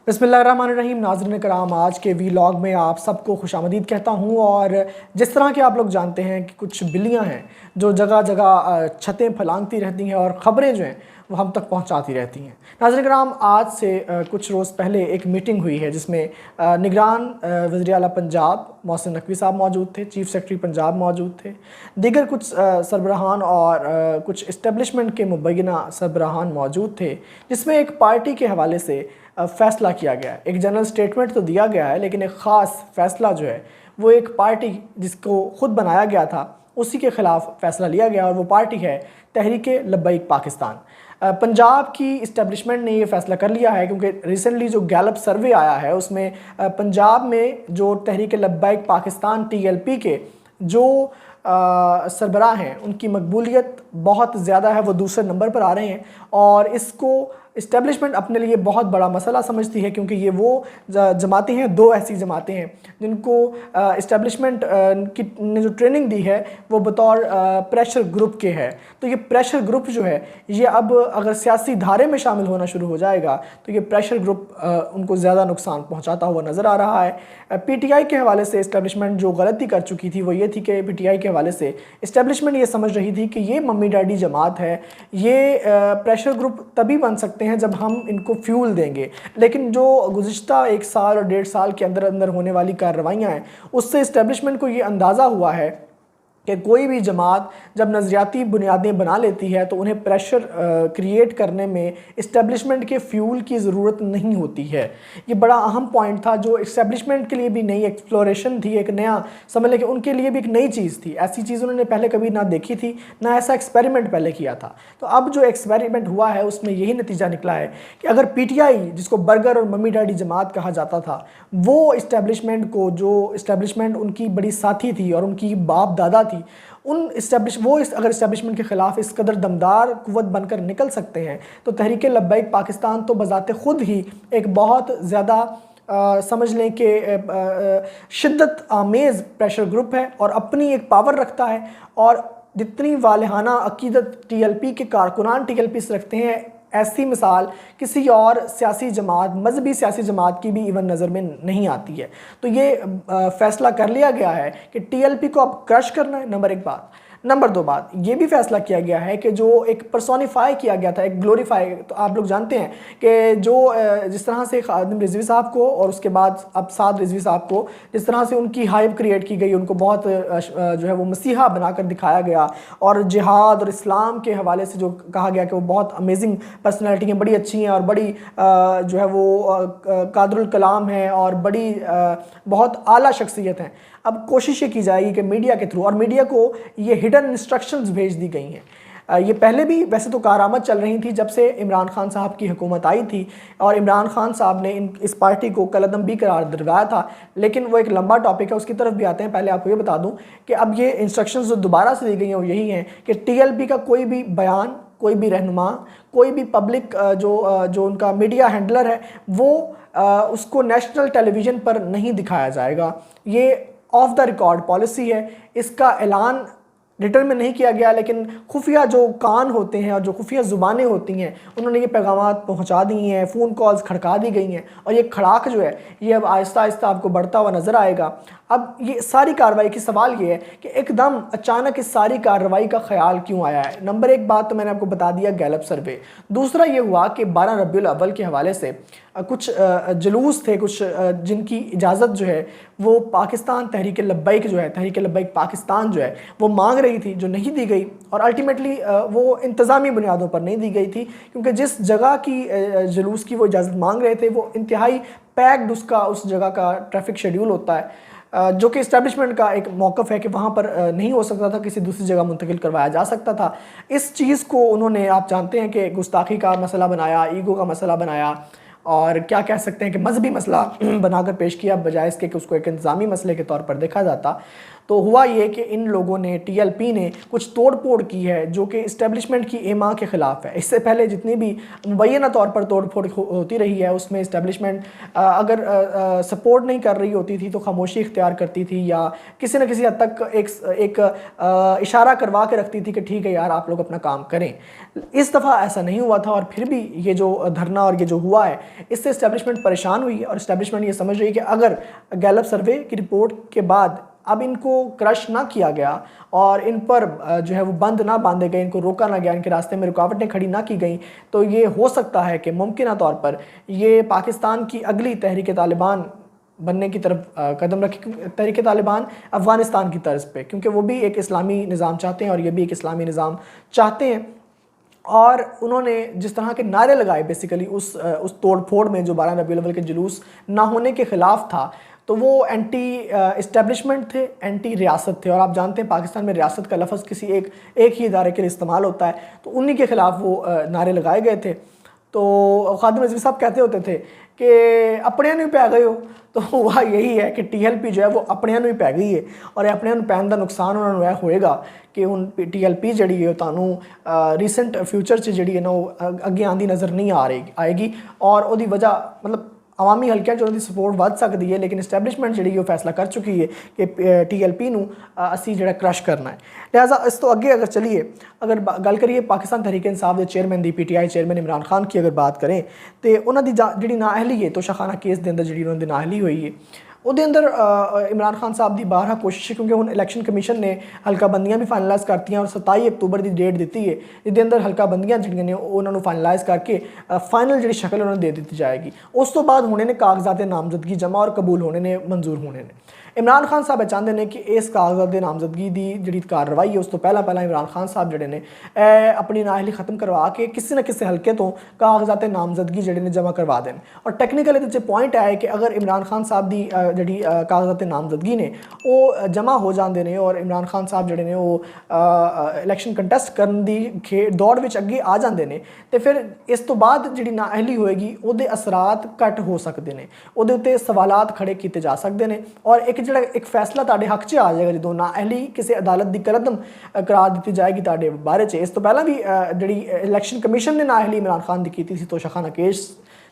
बिस्मिल्लाहिर्रहमानिर्रहीम। नाज़रीन कराम, आज के वीलॉग में आप सबको खुशामदीद कहता हूँ। और जिस तरह के आप लोग जानते हैं कि कुछ बिल्लियाँ हैं जो जगह जगह छतें फलांगती रहती हैं और ख़बरें जो हैं वो हम तक पहुँचाती रहती हैं। नाज़रीन कराम, आज से कुछ रोज़ पहले एक मीटिंग हुई है जिसमें निगरान वज़ीर आला पंजाब मोहसिन नकवी साहब मौजूद थे, चीफ़ सेक्रेटरी पंजाब मौजूद थे, दीगर कुछ सरबराहान और कुछ इस्टेब्लिशमेंट के मुबैना सरबराहान मौजूद थे, जिसमें एक पार्टी के हवाले से फ़ैसला किया गया है। एक जनरल स्टेटमेंट तो दिया गया है, लेकिन एक ख़ास फ़ैसला जो है वो एक पार्टी जिसको ख़ुद बनाया गया था उसी के ख़िलाफ़ फ़ैसला लिया गया, और वो पार्टी है तहरीक लब्बैक पाकिस्तान। पंजाब की इस्टेब्लिशमेंट ने ये फ़ैसला कर लिया है क्योंकि रिसेंटली जो गैलप सर्वे आया है उसमें पंजाब में जो तहरीक लब्बैक पाकिस्तान TLP के जो सरबराह हैं उनकी मकबूलियत बहुत ज़्यादा है, वो दूसरे नंबर पर आ रहे हैं। और इसको इस्टेब्लिशमेंट अपने लिए बहुत बड़ा मसला समझती है क्योंकि ये वो जमातें हैं, दो ऐसी जमातें हैं जिनको इस्टेब्लिशमेंट की ने जो ट्रेनिंग दी है वो बतौर प्रेशर ग्रुप के है। तो ये प्रेशर ग्रुप जो है ये अब अगर सियासी धारे में शामिल होना शुरू हो जाएगा तो ये प्रेशर ग्रुप उनको ज़्यादा नुकसान पहुँचाता हुआ नज़र आ रहा है। PTI के हवाले से इस्टेब्लिशमेंट जो गलती कर चुकी थी वो ये थी कि PTI के हवाले से इस्टेब्लिशमेंट ये समझ रही थी कि ये मम्मी डैडी जमात है, ये प्रेशर ग्रुप तभी बन सकते हैं जब हम इनको फ्यूल देंगे। लेकिन जो गुज़िश्ता 1 साल और 1.5 साल के अंदर अंदर होने वाली कार्रवाइयाँ हैं उससे इस्टेब्लिशमेंट को ये अंदाज़ा हुआ है कि कोई भी जमात जब नज़रियाती बुनियादें बना लेती है तो उन्हें प्रेशर क्रिएट करने में इस्टेब्लिशमेंट के फ्यूल की ज़रूरत नहीं होती है। ये बड़ा अहम पॉइंट था जो इस्टेब्लिशमेंट के लिए भी नई एक्सप्लोरेशन थी, एक नया समझ लें कि उनके लिए भी एक नई चीज़ थी। ऐसी चीज़ उन्होंने पहले कभी ना देखी थी, ना ऐसा एक्सपेरिमेंट पहले किया था। तो अब जो एक्सपेरिमेंट हुआ है उसमें यही नतीजा निकला है कि अगर PTI जिसको बर्गर और मम्मी डैडी जमात कहा जाता था वो इस्टेब्लिशमेंट को, जो इस्टेब्लिशमेंट उनकी बड़ी साथी थी और उनकी बाप दादा थी, अगर इस्टेब्लिशमेंट के ख़िलाफ़ इस कदर दमदार कुव्वत बनकर निकल सकते हैं तो तहरीक लब्बैक पाकिस्तान तो बज़ाते ख़ुद ही एक बहुत ज़्यादा समझ लें कि शिद्दत आमेज़ प्रेशर ग्रुप है और अपनी एक पावर रखता है। और जितनी वालिहाना अकीदत TLP के कारकुनान TLP से रखते हैं, ऐसी मिसाल किसी और सियासी जमात, मजहबी सियासी जमात की भी इवन नज़र में नहीं आती है। तो ये फ़ैसला कर लिया गया है कि TLP को अब क्रश करना है, नंबर 1 बात। नंबर 2 बात, ये भी फैसला किया गया है कि जो एक पर्सोनीफाई किया गया था, एक ग्लोरीफाई, तो आप लोग जानते हैं कि जो जिस तरह से खादिम रिजवी साहब को और उसके बाद अब साद रिजवी साहब को जिस तरह से उनकी हाइप क्रिएट की गई, उनको बहुत जो है वो मसीहा बनाकर दिखाया गया और जिहाद और इस्लाम के हवाले से जो कहा गया कि वो बहुत अमेजिंग पर्सनैलिटी हैं, बड़ी अच्छी हैं और बड़ी जो है वो कादरुल कलाम है और बड़ी बहुत आला शख्सियत हैं। अब कोशिश ये की जाएगी कि मीडिया के थ्रू, और मीडिया को ये हिडन इंस्ट्रक्शंस भेज दी गई हैं। ये पहले भी वैसे तो कारआमद चल रही थी जब से इमरान खान साहब की हुकूमत आई थी और इमरान खान साहब ने इस पार्टी को कलअदम भी करार दिलवाया था, लेकिन वो एक लंबा टॉपिक है, उसकी तरफ भी आते हैं। पहले आपको ये बता दूं कि अब ये इंस्ट्रक्शंस जो दोबारा से दी गई हैं वो यही हैं कि TLP का कोई भी बयान, कोई भी रहनुमा, कोई भी पब्लिक जो उनका मीडिया हैंडलर है वो उसको नेशनल टेलीविज़न पर नहीं दिखाया जाएगा। ये ऑफ द रिकॉर्ड पॉलिसी है। इसका ऐलान रिटर्न में नहीं किया गया, लेकिन खुफिया जो कान होते हैं और जो खुफिया ज़ुबानें होती हैं उन्होंने ये पैगामात पहुंचा दी हैं, फ़ोन कॉल्स खड़का दी गई हैं और ये खड़ाक जो है ये अब आहिस्ता आहिस्ता आपको बढ़ता हुआ नज़र आएगा। अब ये सारी कार्रवाई की सवाल ये है कि एकदम अचानक इस सारी कार्रवाई का ख्याल क्यों आया है। नंबर 1 बात तो मैंने आपको बता दिया, गैलप सर्वे। दूसरा ये हुआ कि 12 रबीउल अव्वल के हवाले से कुछ जुलूस थे, कुछ जिनकी इजाज़त जो है वो पाकिस्तान तहरीक लब्बैक जो है, तहरीक लब्बैक पाकिस्तान जो है वो मांग रही थी, जो नहीं दी गई। और अल्टीमेटली वो इंतज़ामी बुनियादों पर नहीं दी गई थी क्योंकि जिस जगह की जुलूस की वो इजाज़त मांग रहे थे वो इंतहाई पैक्ड उस जगह का ट्रैफिक शेड्यूल होता है, जो कि इस्टेब्लिशमेंट का एक मौक़िफ़ है कि वहाँ पर नहीं हो सकता था, किसी दूसरी जगह मुंतकिल करवाया जा सकता था। इस चीज़ को उन्होंने, आप जानते हैं कि गुस्ताखी का मसला बनाया, ईगो का मसला बनाया और क्या कह सकते हैं कि मजहबी मसला बनाकर पेश किया, बजाय इसके कि उसको एक इंतज़ामी मसले के तौर पर देखा जाता। तो हुआ ये कि इन लोगों ने, टीएलपी ने कुछ तोड़ फोड़ की है जो कि इस्टेब्लिशमेंट की एमा के ख़िलाफ़ है। इससे पहले जितनी भी मुबैना तौर पर तोड़ फोड़ होती रही है उसमें इस्टेब्लिशमेंट अगर सपोर्ट नहीं कर रही होती थी तो खामोशी इख्तियार करती थी या किसी न किसी हद तक एक इशारा करवा के रखती थी कि ठीक है यार आप लोग अपना काम करें। इस दफ़ा ऐसा नहीं हुआ था और फिर भी ये जो धरना और ये जो हुआ है इससे इस्टेब्लिशमेंट परेशान हुई है और इस्टेब्लिशमेंट ये समझ रही है कि अगर गैलप सर्वे की रिपोर्ट के बाद अब इनको क्रश ना किया गया और इन पर जो है वो बंद ना बांधे गए, इनको रोका ना गया, इनके रास्ते में रुकावटें खड़ी ना की गई, तो ये हो सकता है कि मुमकिन तौर पर ये पाकिस्तान की अगली तहरीक तालिबान बनने की तरफ कदम रखे। तहरीक तालिबान अफ़गानिस्तान की तर्ज पे, क्योंकि वो भी एक इस्लामी निज़ाम चाहते हैं और ये भी एक इस्लामी निज़ाम चाहते हैं। और उन्होंने जिस तरह के नारे लगाए बेसिकली उस तोड़ फोड़ में जो 12 रबीउल अव्वल के जुलूस ना होने के ख़िलाफ़ था, तो वो एंटी इस्टेब्लिशमेंट थे, एंटी रियासत थे। और आप जानते हैं पाकिस्तान में रियासत का लफ्ज़ किसी एक ही इदारे के लिए इस्तेमाल होता है, तो उन्हीं के ख़िलाफ़ वो नारे लगाए गए थे। तो खादिम रिजवी साहब कहते होते थे कि अपने नहीं पै गए हो, तो वह यही है कि टीएलपी जो है वो अपने नहीं पै गई है और अपने पैन का नुकसान उन्होंने यह होएगा कि हुण टीएलपी जी है तुहानू रीसेंट फ्यूचर से जी है ना वो अगे आंदी नज़र नहीं आएगी और उसकी वजह मतलब अवामी हल्कियां जो उनकी सपोर्ट बढ़ सकती है, लेकिन इस्टेब्लिशमेंट जी वो फैसला कर चुकी है कि टीएलपी नू असी जो क्रश करना है। लिहाजा इस तो अगे अगर चलीए, अगर गल करिए पाकिस्तान तहरीक इंसाफ के चेयरमैन की पीटीआई चेयरमैन इमरान खान की अगर बात करें तो उन्होंने जी नाअहली है तोशाखाना केस के अंदर जी उन्होंने नाअहली हुई है ਉਹਦੇ ਅੰਦਰ इमरान खान साहब की बारहा कोशिश है, क्योंकि हुण इलैक्शन कमीशन ने हल्का बंदियां भी फाइनलाइज करतियां और 27 अक्तूबर की डेट दी है जिसके अंदर हल्का बंदियां जिहड़ियां ने उन्होंने फाइनलाइज करके फाइनल जी शक्ल उन्होंने दे दी जाएगी। उस तो बाद होने ने कागजात नामजदगी जमा और कबूल होने ने मंजूर होने ने। इमरान खान साहब चाहते हैं कि इस कागजात नामजदगी की जी कार्रवाई है उस तो पहला इमरान खान साहब जोड़े ने अपनी नाअहली खत्म करवा के किसी न किसी हल्के तो कागजात नामजदगी जोड़े ने जमा करवा दें। और टैक्नीकल ये पॉइंट है कि अगर इमरान खान साहब की जी कागजात नामजदगी ने वो जमा हो जाते हैं और इमरान खान साहब जोड़े ने वो इलैक्शन कंटैसट करने की दौड़ में अगे आ जाते हैं, तो फिर इस तो बाद जी नाअहली होएगी वो असरात घट हो सकते हैं, वो सवालात खड़े किए जा सकते हैं और एक फैसला तुहाडे हक च आ जाएगा जो नाअहली किसी अदालत की कलदम करार दी जाएगी तुहाडे बारे च। इस तो पहला भी जी इलैक्शन कमीशन ने नाअहली इमरान खान की की तोशाखाना केस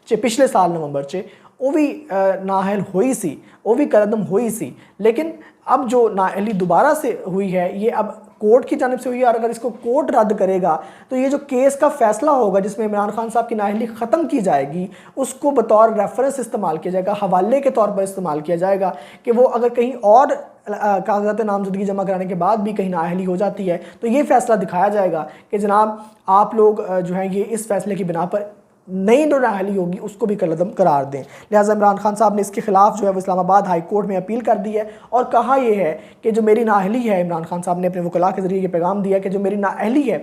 च पिछले साल नवंबर च वो भी नाअहल हुई सी, वो भी कलदम हुई सी, लेकिन अब जो नाअहली दोबारा से हुई है ये अब कोर्ट की जानिब से हुई है और अगर इसको कोर्ट रद्द करेगा तो ये जो केस का फैसला होगा जिसमें इमरान खान साहब की नाअहली ख़त्म की जाएगी उसको बतौर रेफरेंस इस्तेमाल किया जाएगा, हवाले के तौर पर इस्तेमाल किया जाएगा कि वो अगर कहीं और कागजात नामजदगी जमा कराने के बाद भी कहीं नाअहली हो जाती है तो ये फैसला दिखाया जाएगा कि जनाब आप लोग जो हैं ये इस फैसले की बिना पर नई जो नाअहली होगी उसको भी कलदम करार दें। लिहाजा इमरान खान साहब ने इसके खिलाफ जो है वो इस्लामाबाद हाई कोर्ट में अपील कर दी है और कहा यह है कि जो मेरी नाअहली है, इमरान खान साहब ने अपने वकला के ज़रिए ये पैगाम दिया कि जो मेरी नाअहली है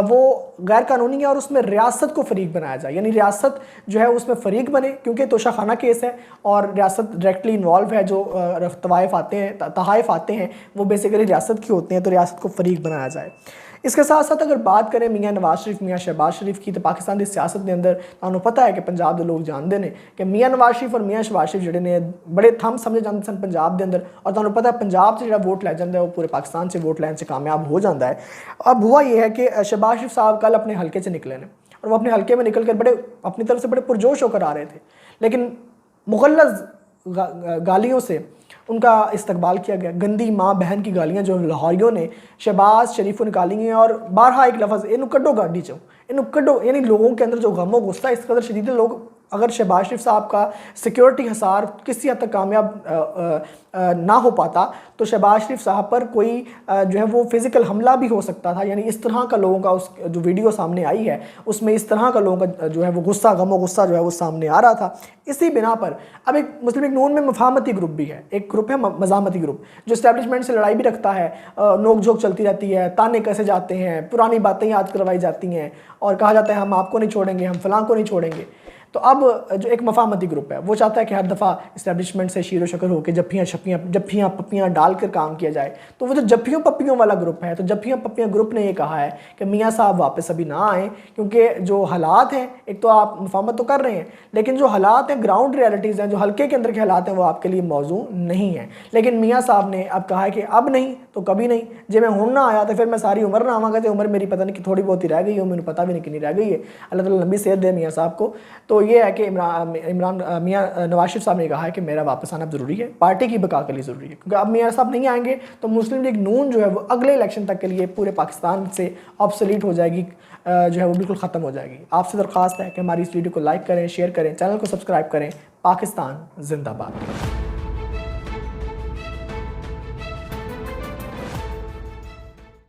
वो गैर कानूनी है और उसमें रियासत को फ़रीक बनाया जाए, यानी रियासत जो है उसमें फ़रीक बने क्योंकि तोशाखाना केस है और रियासत डायरेक्टली इन्वॉल्व है। जो तवाइफ आते हैं, तहाइफ आते हैं वो बेसिकली रियासत की होते हैं, तो रियासत को फ़रीक बनाया जाए। इसके साथ साथ अगर बात करें मियाँ नवाज शरीफ, मियाँ शहबाज शरीफ की, तो पाकिस्तान की सियासत के अंदर तुहानू पता है कि पंजाब के लोग जानते हैं कि मियाँ नवाज शरीफ और मियाँ शहबाज शरीफ जोड़े ने बड़े थम समझे जाते सन पंजाब के अंदर और तुहानू पता है पंजाब से जो वोट लै जाता है वो पूरे पाकिस्तान से वोट लैन से कामयाब हो जाता है। अब हुआ ये है कि शहबाज शरीफ साहब कल अपने हल्के से निकले हैं और वो अपने हल्के में निकल कर बड़े अपनी तरफ से बड़े पुरजोश होकर आ रहे थे, लेकिन मुगल्लज़ गालियों से उनका इस्तकबाल किया गया। गंदी माँ बहन की गालियाँ जो लाहौरियों ने शहबाज शरीफ को निकाली हैं और बारहा एक लफ्ज़ इनू कड्डो गाड़ी चो, इनू कड्डो, यानी लोगों के अंदर जो गम गुस्सा इस कदर शदीद है। लोग अगर शहबाज शरीफ साहब का सिक्योरिटी हसार किसी हद तक कामयाब ना हो पाता तो शहबाज शरीफ साहब पर कोई जो है वो फिज़िकल हमला भी हो सकता था, यानी इस तरह का लोगों का उस जो वीडियो सामने आई है उसमें इस तरह का लोगों का जो है वो गुस्सा, गम गुस्सा जो है वो सामने आ रहा था। इसी बिना पर अब एक मुस्लिम लीग नून में मफाहमती ग्रुप भी है, एक ग्रुप है मज़ामती ग्रुप जो इस्टेब्लिशमेंट से लड़ाई भी रखता है, नोक झोंक चलती रहती है, ताने कैसे जाते हैं, पुरानी बातें याद करवाई जाती हैं और कहा जाता है हम आपको नहीं छोड़ेंगे, हम फलां को नहीं छोड़ेंगे। तो अब जो एक मफाहमती ग्रुप है वो चाहता है कि हर दफ़ा इस्टेब्लिशमेंट से शीरो शक्ल होकर जफ्फियाँ पप्पियाँ डालकर काम किया जाए। तो वो जो जफ्फियों पप्पियों वाला ग्रुप है, तो जफ्फियाँ पप्पियाँ ग्रुप ने ये कहा है कि मियाँ साहब वापस अभी ना आएँ, क्योंकि जो हालात हैं, एक तो आप मुफाहमत तो कर रहे हैं लेकिन जो हालात हैं, ग्राउंड रियलिटीज़ हैं, जो हल्के के अंदर के हालात हैं, वो आपके लिए मौजू नहीं है। लेकिन मियाँ साहब ने अब कहा है कि अब नहीं तो कभी नहीं, जब मैं हूँ ना आया तो फिर मैं सारी उम्र ना आवागा, तो उम्र मेरी पता नहीं कि थोड़ी बहुत ही रह गई है, मैंने पता भी नहीं कितनी रह गई है। अल्लाह ताला लंबी सेहत दे मियाँ साहब को। तो ये है कि इमरान मियाँ नवाज शरीफ साहब ने कहा है कि मेरा वापस आना ज़रूरी है, पार्टी की बका के लिए ज़रूरी है, क्योंकि अब मियाँ साहब नहीं आएंगे तो मुस्लिम लीग नून जो है वो अगले इलेक्शन तक के लिए पूरे पाकिस्तान से ऑब्सोलीट हो जाएगी, जो है वो बिल्कुल ख़त्म हो जाएगी। आपसे दरख्वास्त है कि हमारी इस वीडियो को लाइक करें, शेयर करें, चैनल को सब्सक्राइब करें। पाकिस्तान जिंदाबाद।